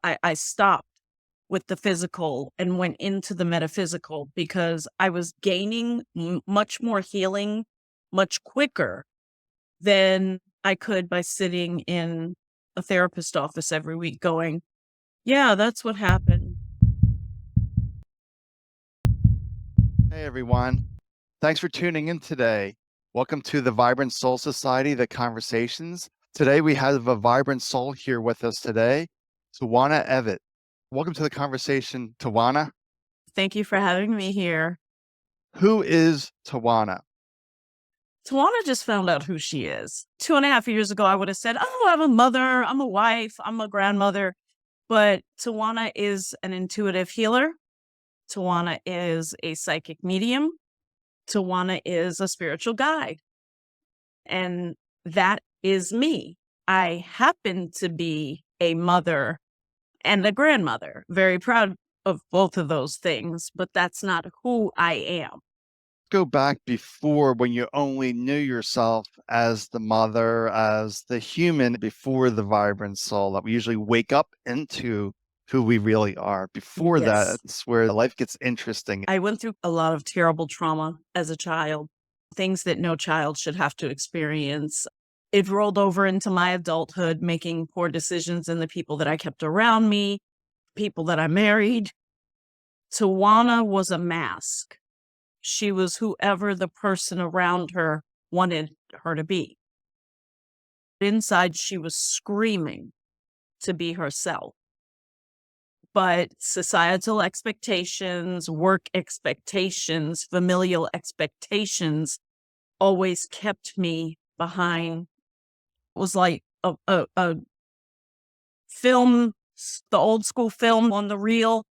I stopped with the physical and went into the metaphysical because I was gaining much more healing much quicker than I could by sitting in a therapist office every week going, yeah, that's what happened. Hey everyone. Thanks for tuning in today. Welcome to the Vibrant Soul Society, the conversations. Today we have a vibrant soul here with us today, Tawana Evette. Welcome to the conversation, Tawana. Thank you for having me here. Who is Tawana? Tawana just found out who she is. 2.5 years ago, I would have said, oh, I'm a mother, I'm a wife, I'm a grandmother. But Tawana is an intuitive healer. Tawana is a psychic medium. Tawana is a spiritual guide. And that is me. I happen to be a mother and a grandmother. Very proud of both of those things, but that's not who I am. Go back before when you only knew yourself as the mother, as the human before the vibrant soul that we usually wake up into who we really are. Before that, Yes. it's where life gets interesting. I went through a lot of terrible trauma as a child, things that no child should have to experience. It rolled over into my adulthood, making poor decisions in the people that I kept around me, people that I married. Tawana was a mask. She was whoever the person around her wanted her to be. Inside, she was screaming to be herself. But societal expectations, work expectations, familial expectations always kept me behind. It was like a film, the old school film on the reel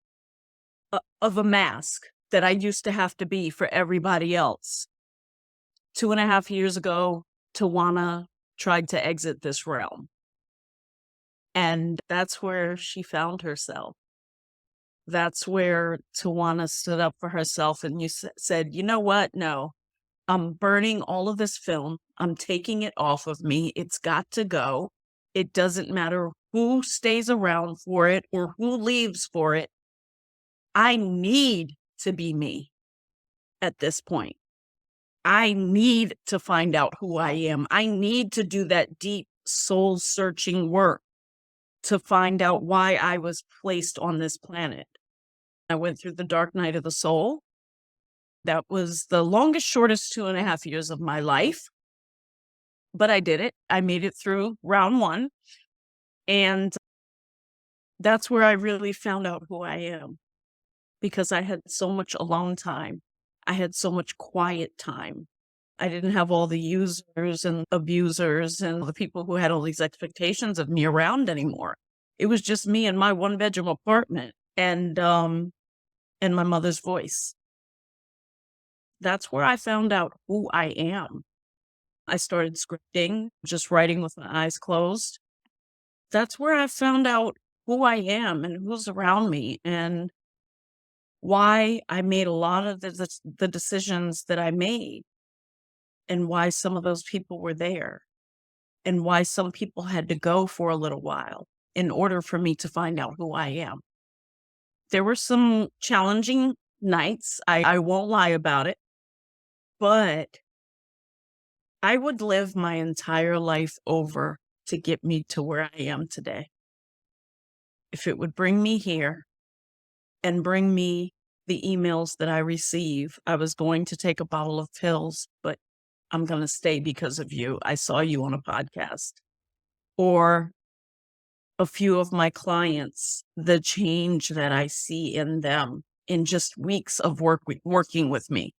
of a mask that I used to have to be for everybody else. 2.5 years ago, Tawana tried to exit this realm. And that's where she found herself. That's where Tawana stood up for herself and said, you know what? No, I'm burning all of this film. I'm taking it off of me. It's got to go. It doesn't matter who stays around for it or who leaves for it. I need to be me at this point. I need to find out who I am. I need to do that deep soul searching work to find out why I was placed on this planet. I went through the dark night of the soul. That was the longest, shortest 2.5 years of my life. But I did it. I made it through round one. And that's where I really found out who I am, because I had so much alone time. I had so much quiet time. I didn't have all the users and abusers and the people who had all these expectations of me around anymore. It was just me in my 1-bedroom apartment and my mother's voice. That's where I found out who I am. I started scripting, just writing with my eyes closed. That's where I found out who I am and who's around me and why I made a lot of the decisions that I made and why some of those people were there and why some people had to go for a little while in order for me to find out who I am. There were some challenging nights. I won't lie about it, but I would live my entire life over to get me to where I am today. If it would bring me here and bring me the emails that I receive, I was going to take a bottle of pills, but I'm going to stay because of you. I saw you on a podcast. Or a few of my clients, the change that I see in them in just weeks of working with me.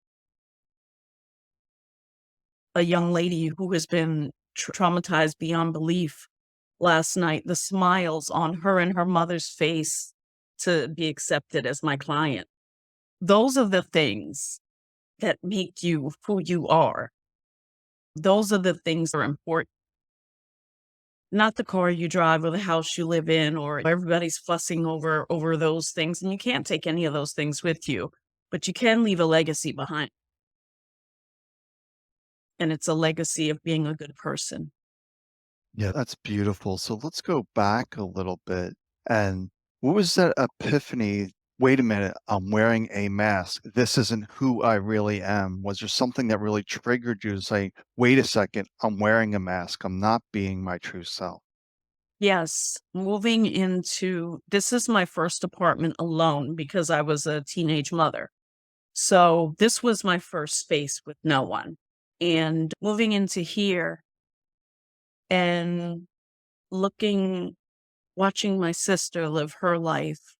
A young lady who has been traumatized beyond belief last night, the smiles on her and her mother's face to be accepted as my client. Those are the things that make you who you are. Those are the things that are important. Not the car you drive or the house you live in, or everybody's fussing over those things. And you can't take any of those things with you, but you can leave a legacy behind. And it's a legacy of being a good person. Yeah, that's beautiful. So let's go back a little bit and What was that epiphany? Wait a minute, I'm wearing a mask. This isn't who I really am. Was there something that really triggered you to say, wait a second, I'm wearing a mask. I'm not being my true self? Yes, moving into this is my first apartment alone because I was a teenage mother. So this was my first space with no one. And moving into here and looking, watching my sister live her life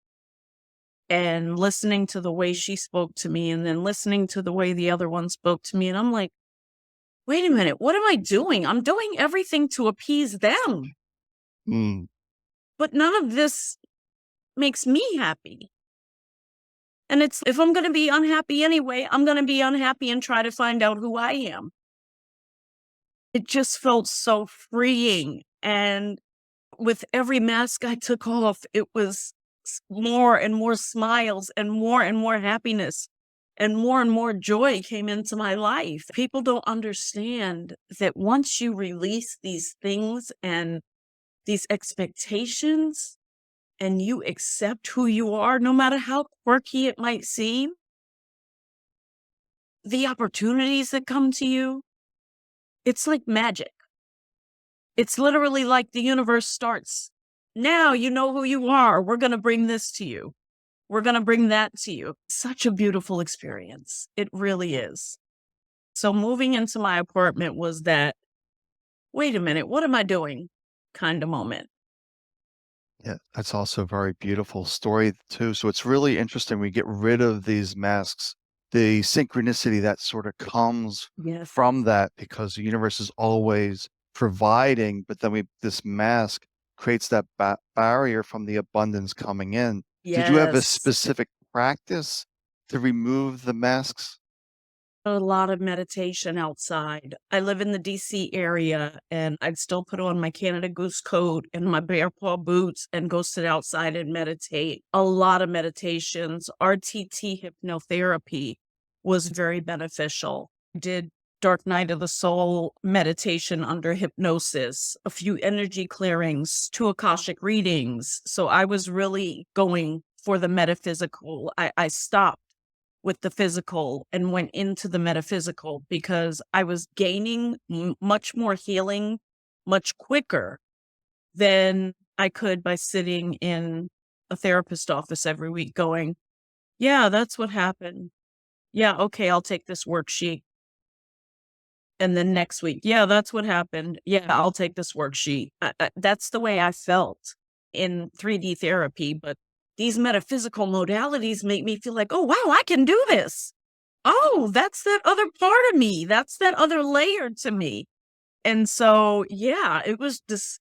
and listening to the way she spoke to me and then listening to the way the other one spoke to me. And I'm like, wait a minute, what am I doing? I'm doing everything to appease them, Mm, but none of this makes me happy. And it's if I'm going to be unhappy anyway, I'm going to be unhappy and try to find out who I am. It just felt so freeing. And with every mask I took off, it was more and more smiles and more happiness and more joy came into my life. People don't understand that once you release these things and these expectations and you accept who you are, no matter how quirky it might seem, the opportunities that come to you, it's like magic. It's literally like the universe starts. Now you know who you are. We're going to bring this to you. We're going to bring that to you. Such a beautiful experience. It really is. So moving into my apartment was that, wait a minute, what am I doing kind of moment. yeah, that's also a very beautiful story too. So it's really interesting. We get rid of these masks, the synchronicity that sort of comes Yes. from that because the universe is always providing, but then this mask creates that barrier from the abundance coming in. Did you have a Yes. specific practice to remove the masks? A lot of meditation outside. I live in the DC area and I'd still put on my Canada Goose coat and my bear paw boots and go sit outside and meditate. A lot of meditations. RTT hypnotherapy was very beneficial. Did Dark Night of the Soul meditation under hypnosis, a few energy clearings, two Akashic readings. So I was really going for the metaphysical. I stopped with the physical and went into the metaphysical because I was gaining much more healing much quicker than I could by sitting in a therapist office every week going, yeah, that's what happened. Yeah, okay, I'll take this worksheet. And then next week, yeah, that's what happened. Yeah, I'll take this worksheet. That's the way I felt in 3D therapy. But these metaphysical modalities make me feel like, oh, wow, I can do this. Oh, that's that other part of me. That's that other layer to me. And so, yeah, it was just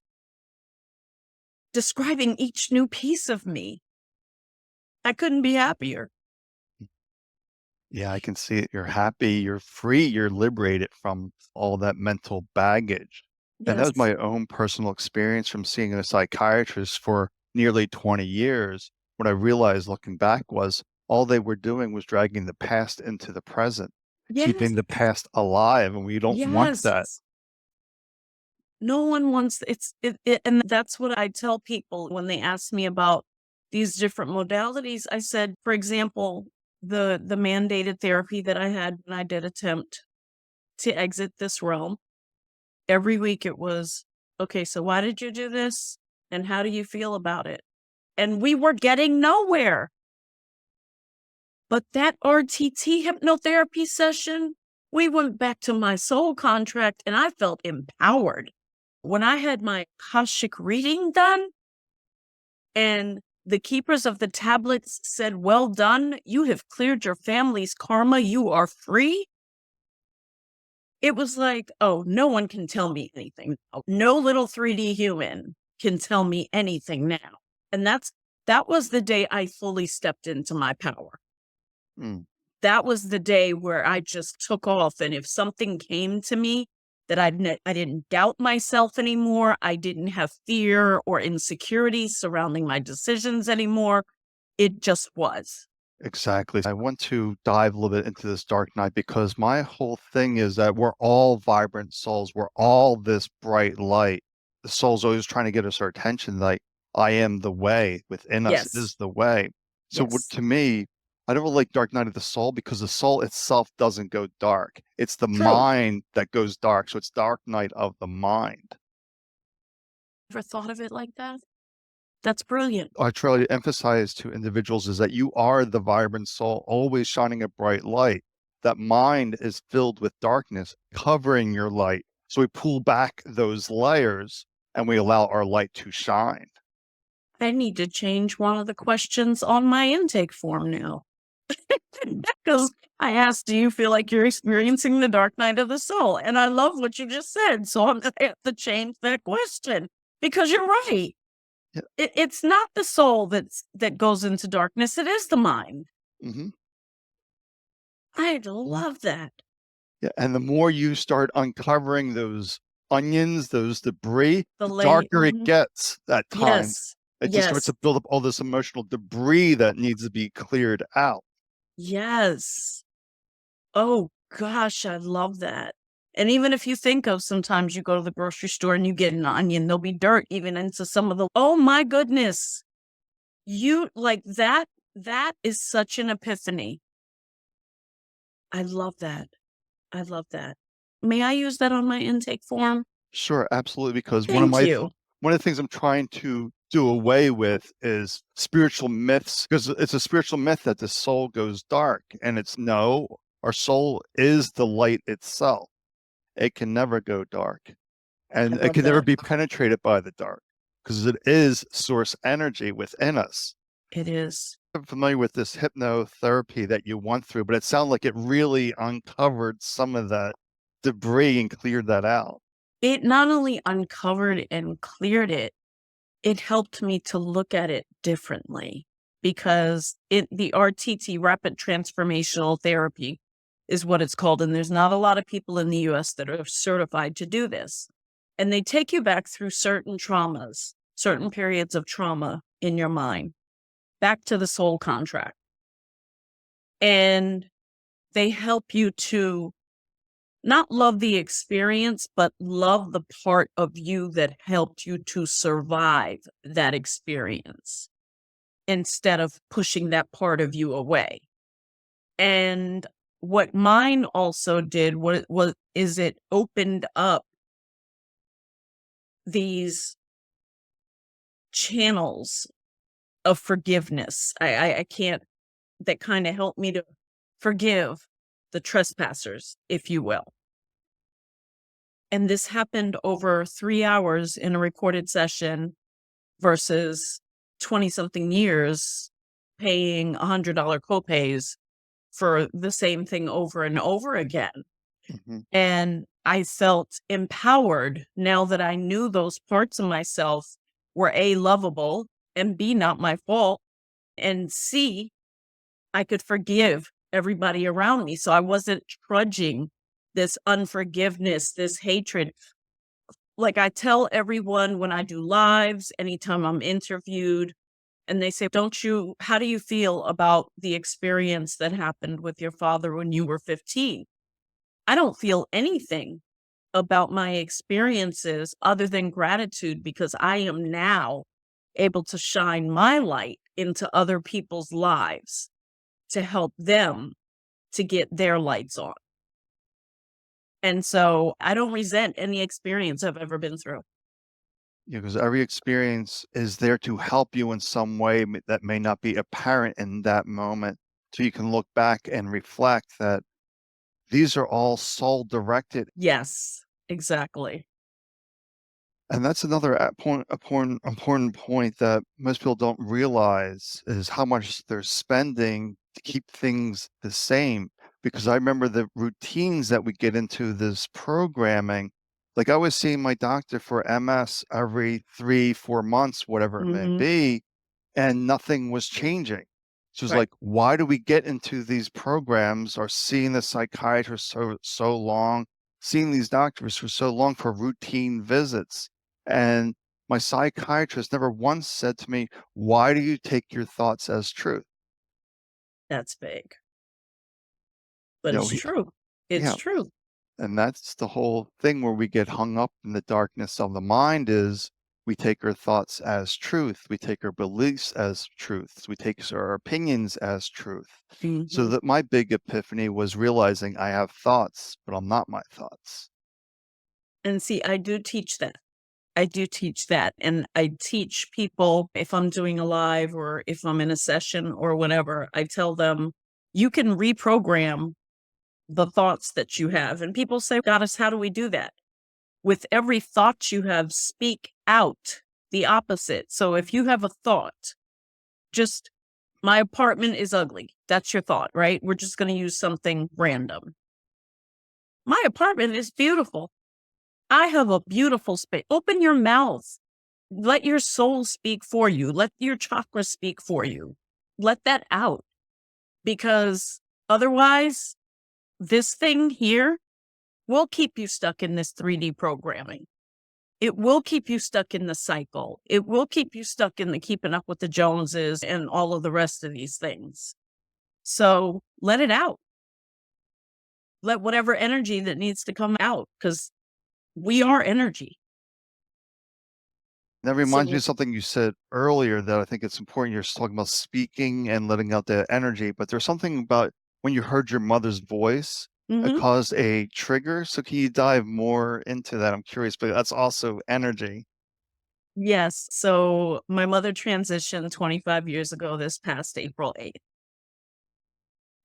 describing each new piece of me. I couldn't be happier. Yeah, I can see it. You're happy, you're free, you're liberated from all that mental baggage. And that was Yes. my own personal experience from seeing a psychiatrist for nearly 20 years. What I realized looking back was all they were doing was dragging the past into the present, Yes. keeping the past alive, and we don't want Yes. that. No one wants and that's what I tell people when they ask me about these different modalities. I said, for example, the mandated therapy that I had when I did attempt to exit this realm, every week it was, okay, so why did you do this? And how do you feel about it? And we were getting nowhere. But that RTT hypnotherapy session, we went back to my soul contract and I felt empowered. When I had my Akashic reading done and the keepers of the tablets said, well done, you have cleared your family's karma, you are free. It was like, oh, no one can tell me anything now. No little 3D human can tell me anything now. And that was the day I fully stepped into my power. Mm, That was the day where I just took off, and if something came to me that I didn't doubt myself anymore, I didn't have fear or insecurity surrounding my decisions anymore, it just was. exactly. I want to dive a little bit into this dark night because my whole thing is that we're all vibrant souls. We're all this bright light. The soul's always trying to get us our attention. Like, I am the way. Within us is Yes. the way. So Yes. to me, I don't really like Dark Night of the Soul because the soul itself doesn't go dark. It's the True. mind that goes dark. So it's Dark Night of the mind. Ever thought of it like that? That's brilliant. I try to emphasize to individuals is that you are the vibrant soul, always shining a bright light. That mind is filled with darkness, covering your light. So we pull back those layers and we allow our light to shine. I need to change one of the questions on my intake form now. Because I asked, do you feel like you're experiencing the dark night of the soul? And I love what you just said. So I'm going to have to change that question because you're right. Yeah. It's not the soul that goes into darkness. It is the mind. Mm-hmm. I love that. Yeah. And the more you start uncovering those onions, those debris, The the lay. darker it gets at times. Yes. It just starts Yes. to build up all this emotional debris that needs to be cleared out. Yes. Oh gosh, I love that. And even if you think of sometimes you go to the grocery store and you get an onion, there'll be dirt even into some of the, oh my goodness. You like that is such an epiphany. I love that. I love that. May I use that on my intake form? Sure, absolutely. Because Thank you. one of the things I'm trying to do away with is spiritual myths, because it's a spiritual myth that the soul goes dark, and it's no, our soul is the light itself. It can never go dark, I and it love can never that. be penetrated by the dark, because it is source energy within us. It is. I'm familiar with this hypnotherapy that you went through, but it sounded like it really uncovered some of that debris and cleared that out. It not only uncovered and cleared it, it helped me to look at it differently because the RTT, rapid transformational therapy, is what it's called. And there's not a lot of people in the US that are certified to do this. And they take you back through certain traumas, certain periods of trauma in your mind, back to the soul contract. And they help you to not love the experience, but love the part of you that helped you to survive that experience instead of pushing that part of you away. And what mine also did is it opened up these channels of forgiveness. I can't, that kind of helped me to forgive the trespassers, if you will. And this happened over 3 hours in a recorded session versus 20 something years paying $100 copays for the same thing over and over again. Mhm. And I felt empowered now that I knew those parts of myself were A, lovable, and B, not my fault, and C, I could forgive everybody around me. So I wasn't trudging this unforgiveness, this hatred. Like I tell everyone when I do lives, anytime I'm interviewed, and they say, how do you feel about the experience that happened with your father when you were 15? I don't feel anything about my experiences other than gratitude because I am now able to shine my light into other people's lives to help them to get their lights on. And so I don't resent any experience I've ever been through. Yeah, because every experience is there to help you in some way that may not be apparent in that moment. So you can look back and reflect that these are all soul directed. Yes, exactly. And that's another important point that most people don't realize is how much they're spending to keep things the same. Because I remember the routines that we get into this programming. Like I was seeing my doctor for MS every 3, 4 months, whatever it may Hmm. be, and nothing was changing. So it's Right. like, why do we get into these programs or seeing the psychiatrist so long, seeing these doctors for so long for routine visits? And my psychiatrist never once said to me, why do you take your thoughts as truth? That's big, but You know, it's true. It's yeah. true. And that's the whole thing where we get hung up in the darkness of the mind is We take our thoughts as truth. We take our beliefs as truths. We take our opinions as truth. So Mhm. that my big epiphany was realizing I have thoughts, but I'm not my thoughts. And see, I do teach that. I do teach that. And I teach people if I'm doing a live or if I'm in a session or whatever, I tell them you can reprogram the thoughts that you have. And people say, Goddess, how do we do that? With every thought you have, speak out the opposite. So if you have a thought, just my apartment is ugly. That's your thought, right? We're just going to use something random. My apartment is beautiful. I have a beautiful space. Open your mouth. Let your soul speak for you. Let your chakra speak for you. Let that out. Because otherwise, this thing here will keep you stuck in this 3D programming. It will keep you stuck in the cycle. It will keep you stuck in the keeping up with the Joneses and all of the rest of these things. So let it out. Let whatever energy that needs to come out, because we are energy. That reminds me So of something you said earlier that I think it's important. You're talking about speaking and letting out the energy, but there's something about when you heard your mother's voice, it mhm. caused a trigger. So can you dive more into that? I'm curious, but that's also energy. Yes. So my mother transitioned 25 years ago this past April 8th.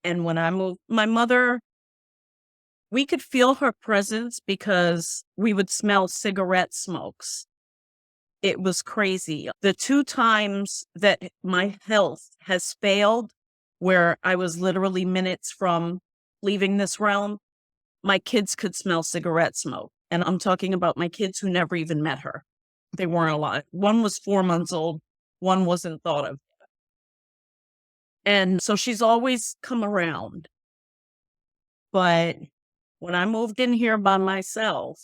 And when I moved, my mother, we could feel her presence because we would smell cigarette smokes. It was crazy. The 2 times that my health has failed, where I was literally minutes from leaving this realm, my kids could smell cigarette smoke. And I'm talking about my kids who never even met her. They weren't alive. One was 4 months old, one wasn't thought of. And so she's always come around. But when I moved in here by myself,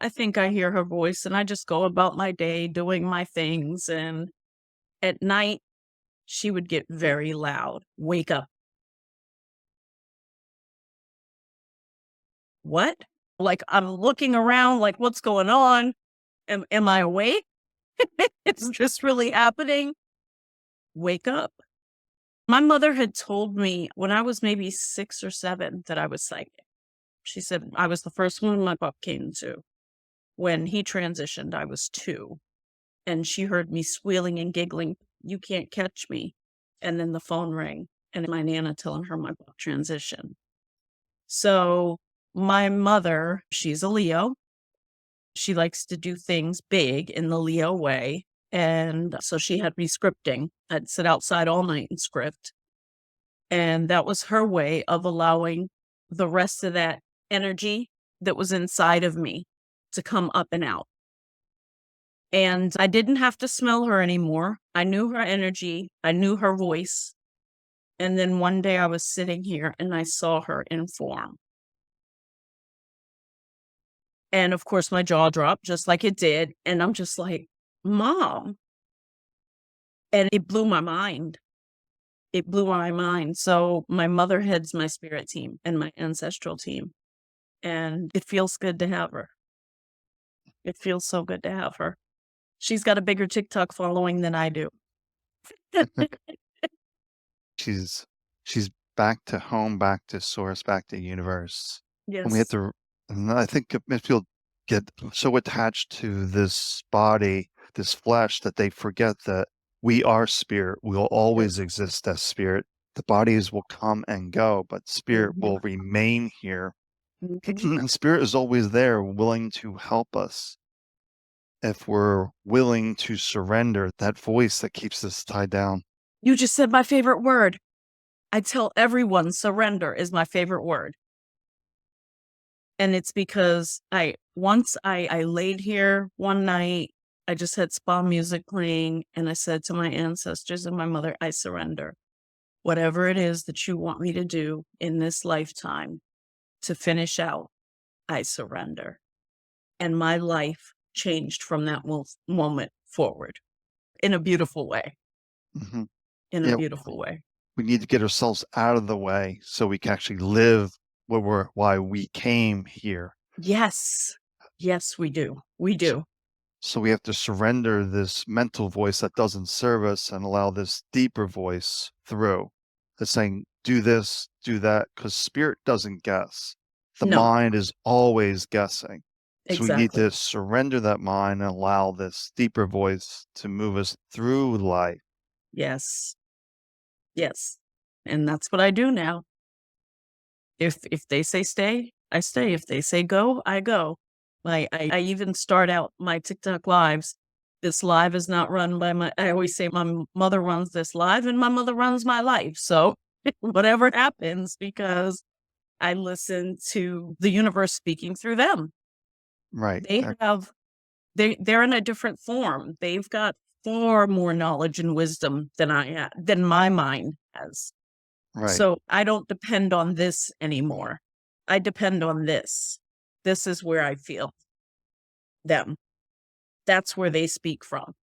I think I hear her voice and I just go about my day doing my things. And at night, she would get very loud. Wake up. What? Like I'm looking around, like, what's going on? Am I awake? Is this really happening? Wake up. My mother had told me when I was maybe 6 or 7 that I was psychic. She said I was the first one my pup came to. When he transitioned, I was 2, and she heard me squealing and giggling, "You can't catch me." And then the phone rang, and my Nana telling her my pup transitioned. So, my mother, she's a Leo. She likes to do things big in the Leo way, and so she had me scripting. I'd sit outside all night and script, and that was her way of allowing the rest of that energy that was inside of me to come up and out. And I didn't have to smell her anymore. I knew her energy, I knew her voice. And then one day I was sitting here and I saw her in form. And of course, my jaw dropped just like it did. And I'm just like, Mom. And it blew my mind. It blew my mind. So my mother heads my spirit team and my ancestral team. And it feels good to have her. It feels so good to have her. She's got a bigger TikTok following than I do. She's she's back to home, back to source, back to universe. And we have Yes. to, and I think if people get so attached to this body, this flesh, that they forget that we are spirit. We'll always Yes. exist as spirit. The bodies will come and go, but spirit Mhm. will remain here. Mhm. And spirit is always there, willing to help us if we're willing to surrender that voice that keeps us tied down. You just said my favorite word. I tell everyone surrender is my favorite word. And it's because I laid here one night, I just had spa music playing, and I said to my ancestors and my mother, I surrender. Whatever it is that you want me to do in this lifetime to finish out, I surrender. And my life changed from that moment forward in a beautiful way. Hmm. In a Yeah, beautiful way. we need to get ourselves out of the way so we can actually live why we came here. Yes. Yes, we do. We So, do. So we have to surrender this mental voice that doesn't serve us and allow this deeper voice through. That's saying, do this, do that, because spirit doesn't guess. The No, mind is always guessing. So we need exactly. to surrender that mind and allow this deeper voice to move us through life. Yes. Yes. And that's what I do now. If they say stay, I stay. If they say go, I go. I even start out my TikTok lives. This live is not run by I always say my mother runs this live and my mother runs my life. So whatever happens, because I listen to the universe speaking through them. Right. They have they're in a different form. They've got far more knowledge and wisdom than than my mind has. Right. So I don't depend on this anymore. I depend on this. This is where I feel them. That's where they speak from.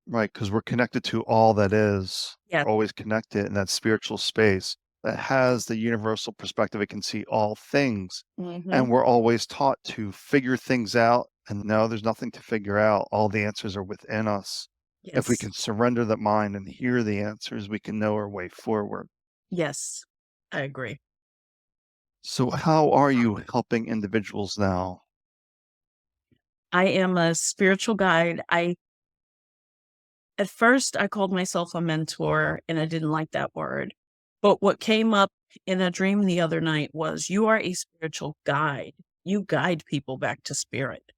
Right, because we're connected to all that is. Yeah. We're always connected in that spiritual space that has the universal perspective. It can see all things. Mhm. And we're always taught to figure things out. And no, there's nothing to figure out. All the answers are within us. If we Yes. can surrender the mind and hear the answers, we can know our way forward. Yes. I agree. So, how are you helping individuals now? I am a spiritual guide. I At first I called myself a mentor and I didn't like that word. But what came up in a dream the other night was you are a spiritual guide. You guide people back to spirit.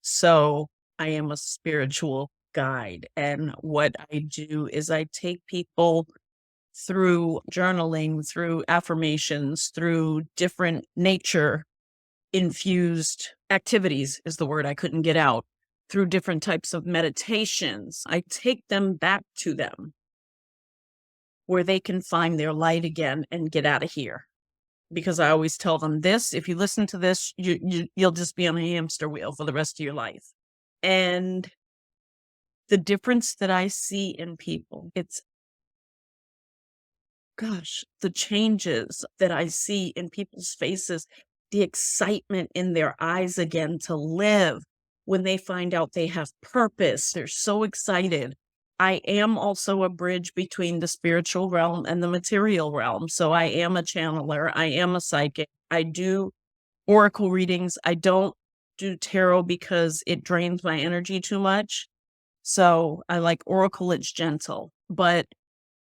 So I am a spiritual guide. And what I do is I take people through journaling, through affirmations, through different nature infused activities, is the word I couldn't get out, through different types of meditations. I take them back to them where they can find their light again and get out of here. Because I always tell them this, if you listen to this, you'll just be on a hamster wheel for the rest of your life. And the difference that I see in people, the changes that I see in people's faces, the excitement in their eyes again to live when they find out they have purpose. They're so excited. I am also a bridge between the spiritual realm and the material realm. So I am a channeler. I am a psychic. I do oracle readings. I don't do tarot because it drains my energy too much. So I like oracle, it's gentle, but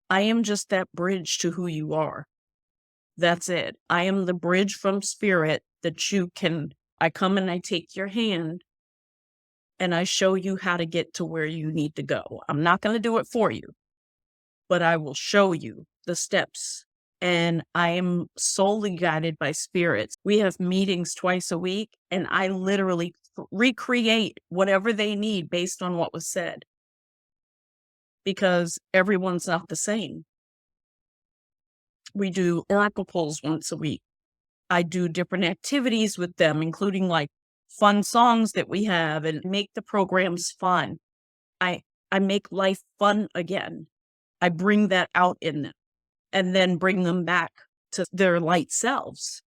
I am just that bridge to who you are. That's it. I am the bridge from spirit that I come and I take your hand and I show you how to get to where you need to go. I'm not going to do it for you, but I will show you the steps. And I am solely guided by spirits. We have meetings twice a week, and I literally recreate whatever they need based on what was said because everyone's not the same. We do oracle pulls once a week. I do different activities with them, including like fun songs that we have and make the programs fun. I I make life fun again. I bring that out in them and then bring them back to their light selves.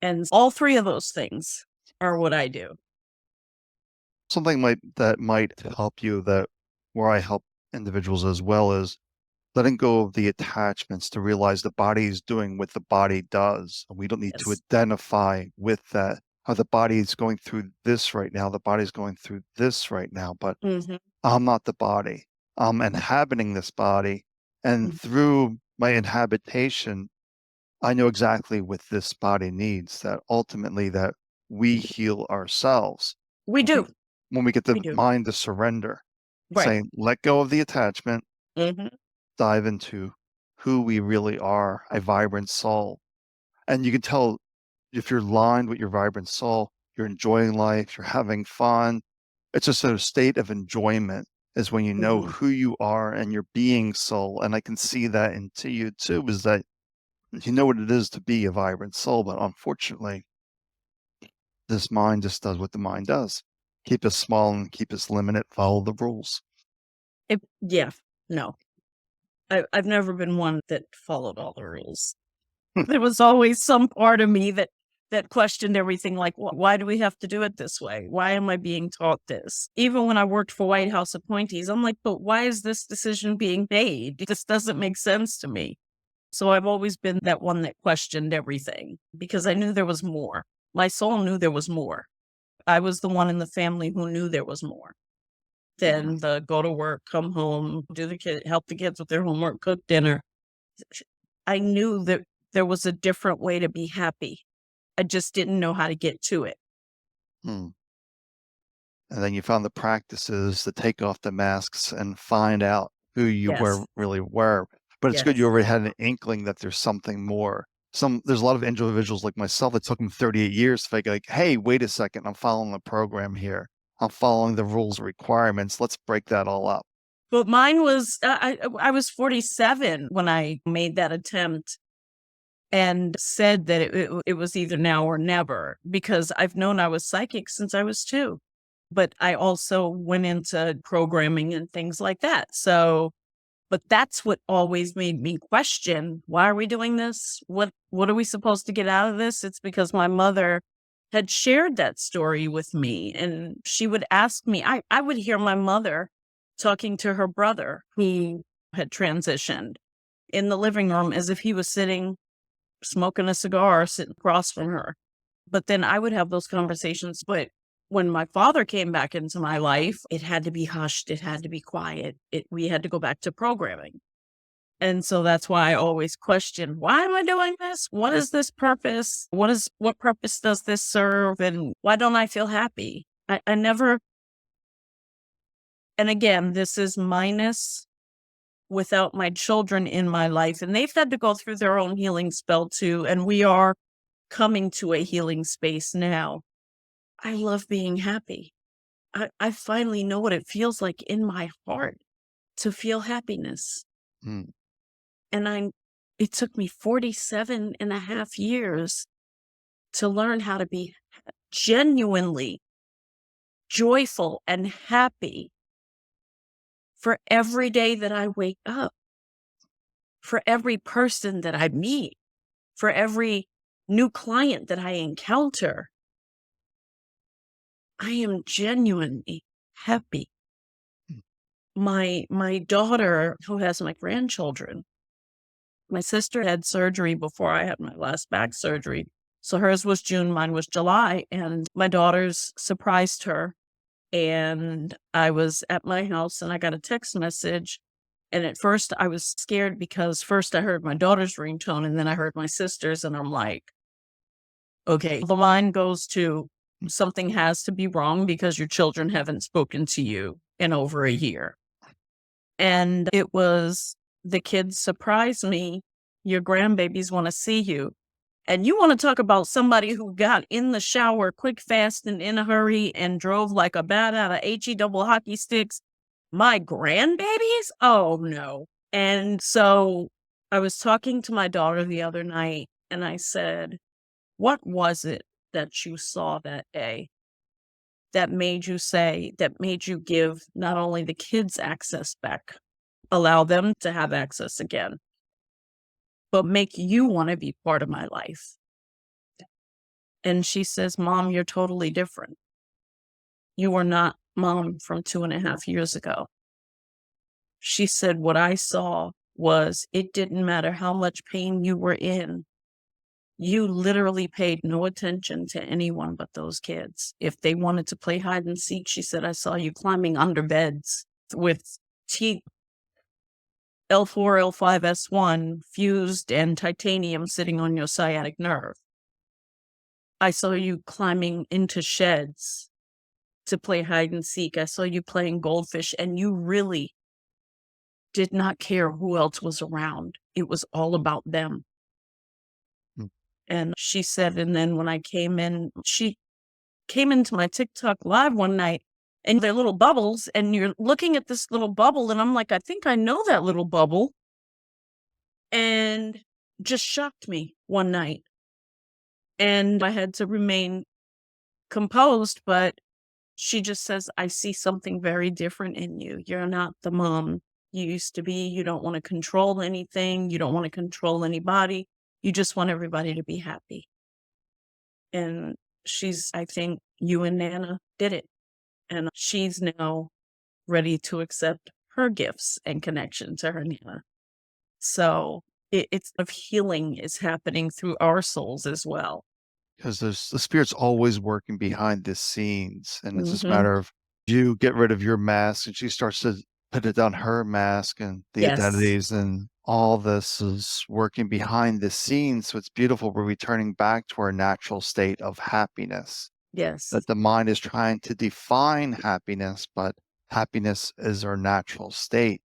And all three of those things are what I do. Something that might help you, that where I help individuals as well, is letting go of the attachments to realize the body is doing what the body does. And we don't need to Yes. identify with that. How the body is going through this right now, the body's going through this right now, but Mhm. I'm not the body. I'm inhabiting this body. And Mhm. through my inhabitation, I know exactly what this body needs, that ultimately that we heal ourselves. We When do. when we get We the do. mind to surrender, Right. saying, let go of the attachment, Mhm. dive into who we really are, a vibrant soul. And you can tell if you're aligned with your vibrant soul, you're enjoying life, you're having fun. It's just a state of enjoyment is when you know Mhm. who you are and your being soul. And I can see that into you too, is that you know what it is to be a vibrant soul. But unfortunately, this mind just does what the mind does. Keep us small and keep us limited, follow the rules. Yeah. No. I've never been one that followed all the rules. There was always some part of me that that questioned everything like, why do we have to do it this way? Why am I being taught this? Even when I worked for White House appointees, I'm like, but why is this decision being made? This doesn't make sense to me. So I've always been that one that questioned everything because I knew there was more. My soul knew there was more. I was the one in the family who knew there was more than the go to work, come home, help the kids with their homework, cook dinner. I knew that there was a different way to be happy. I just didn't know how to get to it. Hmm. And then you found the practices to take off the masks and find out who you Yes. really were. But it's good you Yes. already had an inkling that there's something more. There's a lot of individuals like myself that took them 38 years to figure like, hey, wait a second, I'm following the program here. I'm following the rules and requirements. Let's break that all up. But mine was, I was 47 when I made that attempt and said that it was either now or never, because I've known I was psychic since I was 2. But I also went into programming and things like that. So, but that's what always made me question, why are we doing this? What are we supposed to get out of this? It's because my mother had shared that story with me, and she would ask me, I would hear my mother talking to her brother who had transitioned in the living room as if he was sitting smoking a cigar, sitting across from her. But then I would have those conversations. But when my father came back into my life, it had to be hushed. It had to be quiet. We had to go back to programming. And so that's why I always question, why am I doing this? What is this purpose? What purpose does this serve? And why don't I feel happy? I never, and again, this is minus without my children in my life. And they've had to go through their own healing spell too. And we are coming to a healing space now. I love being happy. I finally know what it feels like in my heart to feel happiness. Mm. And it took me 47 and a half years to learn how to be genuinely joyful and happy for every day that I wake up, for every person that I meet, for every new client that I encounter. I am genuinely happy. Mm. My daughter, who has my grandchildren, my sister had surgery before I had my last back surgery. So hers was June, mine was July, and my daughters surprised her. And I was at my house and I got a text message. And at first I was scared because first I heard my daughter's ringtone and then I heard my sister's, and I'm like, okay, the line goes to something has to be wrong because your children haven't spoken to you in over a year. And it was, the kids surprised me. Your grandbabies want to see you. And you want to talk about somebody who got in the shower quick, fast, and in a hurry and drove like a bat out of HE double hockey sticks. My grandbabies? Oh, no. And so I was talking to my daughter the other night and I said, what was it that you saw that day that made you give not only the kids access back, allow them to have access again, but make you want to be part of my life? And she says, Mom, you're totally different. You are not Mom from 2.5 years ago. She said, what I saw was it didn't matter how much pain you were in. You literally paid no attention to anyone but those kids. If they wanted to play hide and seek, she said, I saw you climbing under beds with teeth L4, L5, S1 fused and titanium sitting on your sciatic nerve. I saw you climbing into sheds to play hide and seek. I saw you playing goldfish, and you really did not care who else was around. It was all about them. Mm. And she said, and then when I came in, she came into my TikTok live one night, and they're little bubbles, and you're looking at this little bubble, and I'm like, I think I know that little bubble. And just shocked me one night. And I had to remain composed, but she just says, I see something very different in you. You're not the mom you used to be. You don't want to control anything. You don't want to control anybody. You just want everybody to be happy. And I think you and Nana did it. And she's now ready to accept her gifts and connection to her Nana. So it's of healing is happening through our souls as well. Because there's the spirit's always working behind the scenes, and it's just a Hmm. matter of you get rid of your mask, and she starts to put it on her mask and the Yes. identities, and all this is working behind the scenes. So it's beautiful. We're returning back to our natural state of happiness. Yes. That the mind is trying to define happiness, but happiness is our natural state.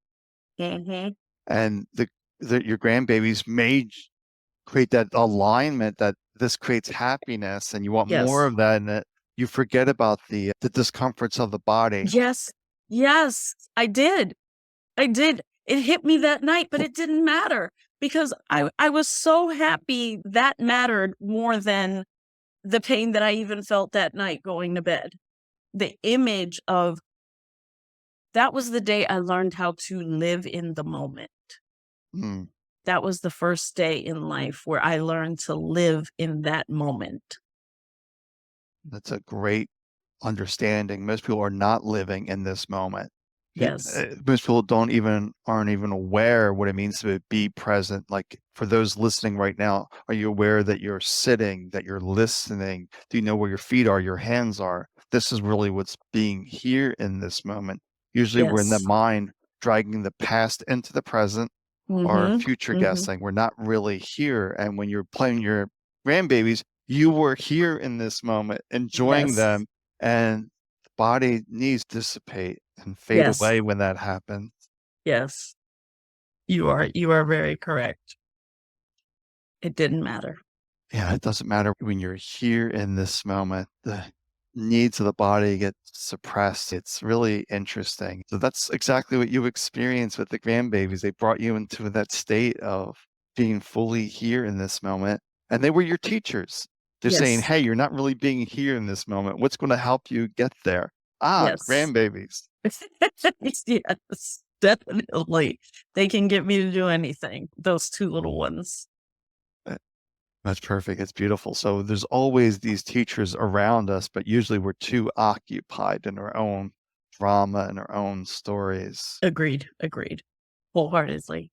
Hmm. And your grandbabies may create that alignment that this creates happiness and you want more Yes. of that, and that you forget about the discomforts of the body. Yes. Yes. I did. I did. It hit me that night, but it didn't matter because I was so happy that mattered more than the pain that I even felt that night going to bed. The image of that was the day I learned how to live in the moment. Mm, That was the first day in life where I learned to live in that moment. that's a great understanding. Most people are not living in this moment. Yes. Most people aren't even aware what it means to be present. Like for those listening right now, are you aware that you're sitting, that you're listening? Do you know where your feet are, your hands are? This is really what's being here in this moment. Usually we're in the Yes. mind dragging the past into the present or Mhm. future Mhm. guessing. We're not really here. And when you're playing your grandbabies, you were here in this moment, enjoying Yes. them, and the body needs to dissipate and fade Yes. away when that happens. Yes. You are very correct. It didn't matter. Yeah, it doesn't matter when you're here in this moment, the needs of the body get suppressed. It's really interesting. So that's exactly what you experienced with the grandbabies. They brought you into that state of being fully here in this moment. And they were your teachers. They're saying, Yes. hey, you're not really being here in this moment. What's going to help you get there? Ah, Yes. grandbabies. Yes, definitely. They can get me to do anything, those 2 little ones. Uh, That's perfect. It's beautiful. So there's always these teachers around us, but usually we're too occupied in our own drama and our own stories. Agreed, agreed. Wholeheartedly.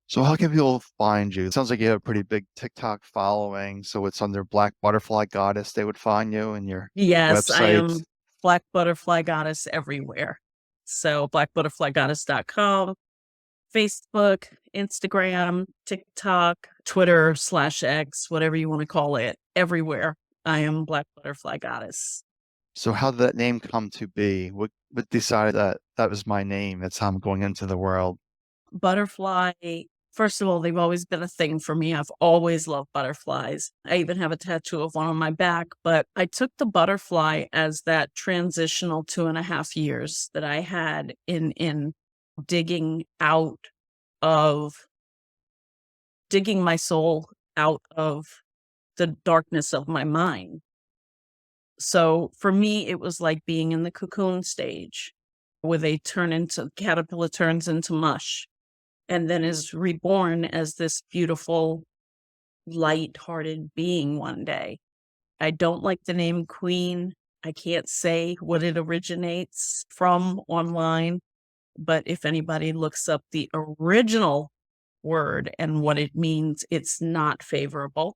So how can people find you? It sounds like you have a pretty big TikTok following. So it's under Black Butterfly Goddess, they would find you and your Yes, I websites. am Black Butterfly Goddess everywhere. So blackbutterflygoddess.com, Facebook, Instagram, TikTok, Twitter/X, whatever you wanna call it, everywhere. I am Black Butterfly Goddess. So how did that name come to be? What decided that that was my name? That's how I'm going into the world. Butterfly, first of all, they've always been a thing for me. I've always loved butterflies. I even have a tattoo of one on my back, but I took the butterfly as that transitional 2.5 years that I had in digging out of digging my soul out of the darkness of my mind. So for me, it was like being in the cocoon stage where they turn into caterpillar turns into mush and then is reborn as this beautiful, light-hearted being one day. I don't like the name queen. I can't say what it originates from online, but if anybody looks up the original word and what it means, it's not favorable.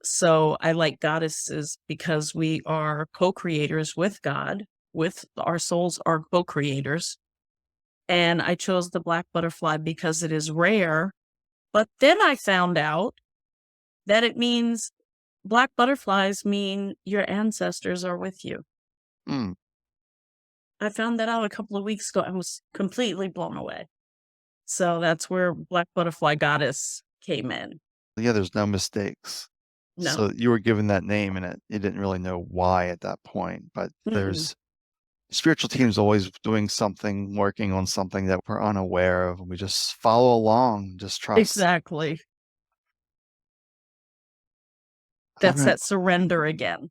So I like goddesses because we are co-creators with God, with our souls are co-creators. And I chose the black butterfly because it is rare. But then I found out that it means black butterflies mean your ancestors are with you. Hmm. I found that out a couple of weeks ago and was completely blown away. So that's where Black Butterfly Goddess came in. Yeah, there's no mistakes. No. So you were given that name and you didn't really know why at that point, but Mm-mm. there's spiritual teams always doing something, working on something that we're unaware of. We just follow along, just trust. Exactly. All That's right. that surrender again.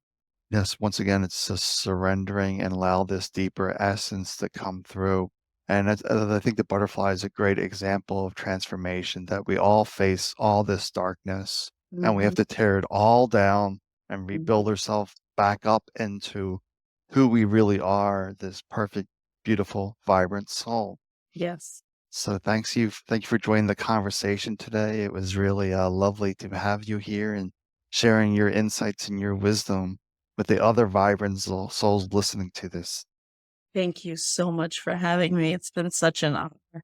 Yes, once again, it's just surrendering and allow this deeper essence to come through. And I think the butterfly is a great example of transformation that we all face all this darkness and we have Mhm. to tear it all down and Mhm. rebuild ourselves back up into who we really are, this perfect, beautiful, vibrant soul. Yes. So thank you for joining the conversation today. It was really lovely to have you here and sharing your insights and your wisdom with the other vibrant souls listening to this. Thank you so much for having me. It's been such an honor.